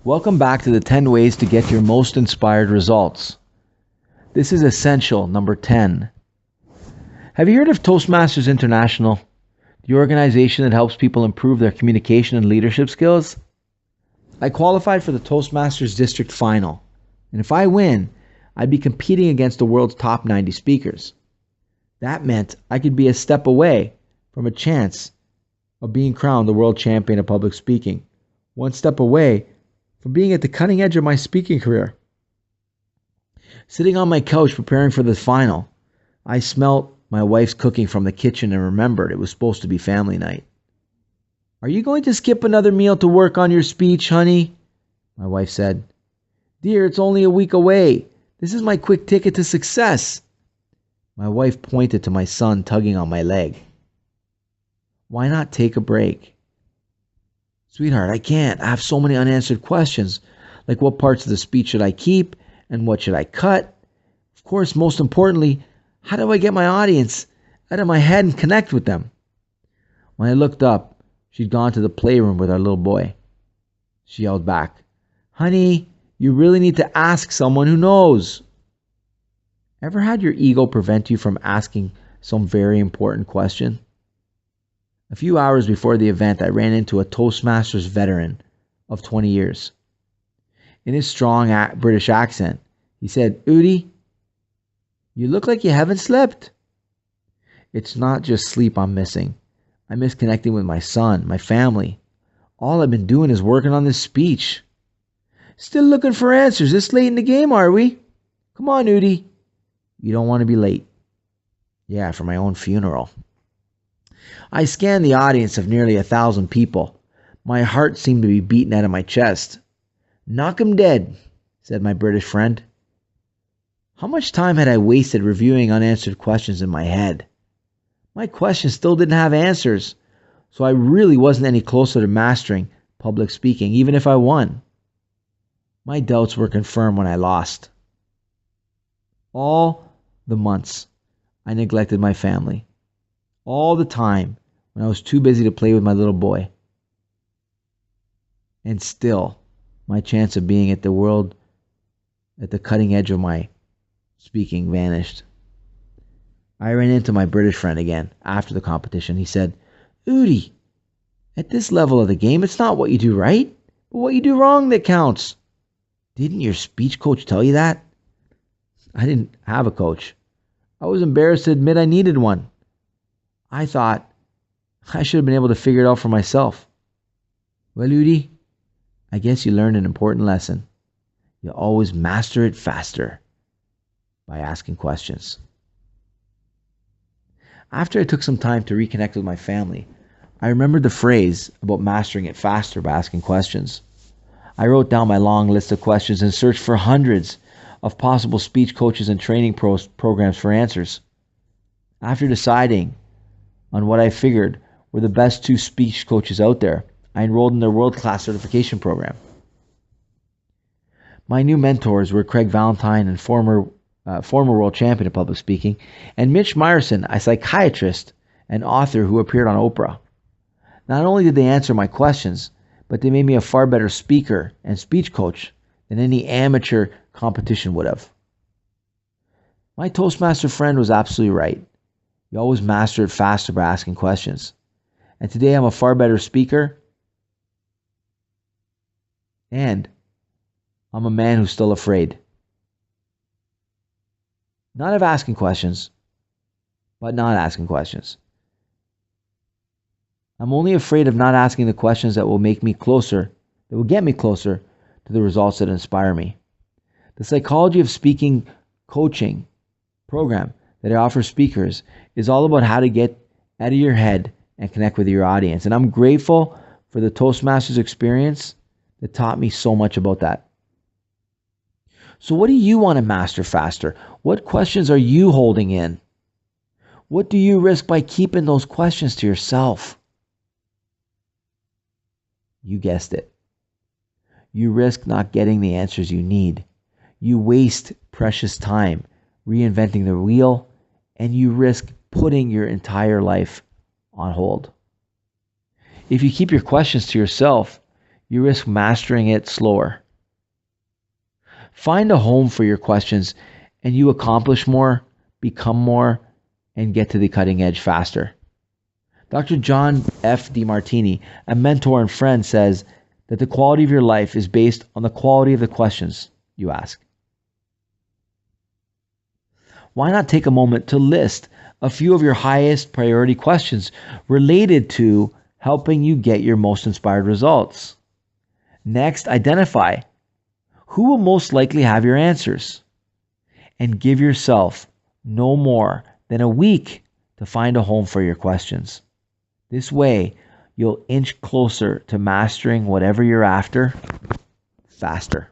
Welcome back to the 10 ways to get your most inspired results. This is essential number 10. Have you heard of Toastmasters International, the organization that helps people improve their communication and leadership skills? I qualified for the Toastmasters District Final, and if I win, I'd be competing against the world's top 90 speakers. That meant I could be a step away from a chance of being crowned the world champion of public speaking, one step away from being at the cutting edge of my speaking career. Sitting on my couch preparing for the final, I smelt my wife's cooking from the kitchen and remembered it was supposed to be family night. "Are you going to skip another meal to work on your speech, honey?" My wife said. "Dear, it's only a week away. This is my quick ticket to success." My wife pointed to my son tugging on my leg. "Why not take a break?" "Sweetheart, I can't. I have so many unanswered questions, like what parts of the speech should I keep and what should I cut? Of course, most importantly, how do I get my audience out of my head and connect with them?" When I looked up, she'd gone to the playroom with our little boy. She yelled back, "Honey, you really need to ask someone who knows." Ever had your ego prevent you from asking some very important question? A few hours before the event, I ran into a Toastmasters veteran of 20 years. In his strong British accent, he said, "Udi, you look like you haven't slept." It's not just sleep I'm missing. I miss connecting with my son, my family. All I've been doing is working on this speech. "Still looking for answers this late in the game, are we? Come on, Udi." "You don't want to be late." "Yeah, for my own funeral." I scanned the audience of nearly 1,000 people. My heart seemed to be beating out of my chest. "Knock 'em dead," said my British friend. How much time had I wasted reviewing unanswered questions in my head? My questions still didn't have answers, so I really wasn't any closer to mastering public speaking, even if I won. My doubts were confirmed when I lost. All the months I neglected my family. All the time when I was too busy to play with my little boy. And still, my chance of being at the cutting edge of my speaking vanished. I ran into my British friend again after the competition. He said, "Udi, at this level of the game, it's not what you do right, but what you do wrong that counts. Didn't your speech coach tell you that?" I didn't have a coach. I was embarrassed to admit I needed one. I thought I should have been able to figure it out for myself. "Well, Udi, I guess you learned an important lesson. You always master it faster by asking questions." After I took some time to reconnect with my family, I remembered the phrase about mastering it faster by asking questions. I wrote down my long list of questions and searched for hundreds of possible speech coaches and training programs for answers. After deciding on what I figured were the best 2 speech coaches out there, I enrolled in their world-class certification program. My new mentors were Craig Valentine, and former world champion of public speaking, and Mitch Meyerson, a psychiatrist and author who appeared on Oprah. Not only did they answer my questions, but they made me a far better speaker and speech coach than any amateur competition would have. My Toastmaster friend was absolutely right. You always master it faster by asking questions. And today I'm a far better speaker, and I'm a man who's still afraid. Not of asking questions, but not asking questions. I'm only afraid of not asking the questions that will get me closer to the results that inspire me. The Psychology of Speaking coaching program that I offer speakers is all about how to get out of your head and connect with your audience. And I'm grateful for the Toastmasters experience that taught me so much about that. So what do you want to master faster? What questions are you holding in? What do you risk by keeping those questions to yourself? You guessed it. You risk not getting the answers you need. You waste precious time reinventing the wheel, and you risk putting your entire life on hold. If you keep your questions to yourself, you risk mastering it slower. Find a home for your questions and you accomplish more, become more, and get to the cutting edge faster. Dr. John F. DeMartini, a mentor and friend, says that the quality of your life is based on the quality of the questions you ask. Why not take a moment to list a few of your highest priority questions related to helping you get your most inspired results? Next, identify who will most likely have your answers, and give yourself no more than a week to find a home for your questions. This way, you'll inch closer to mastering whatever you're after faster.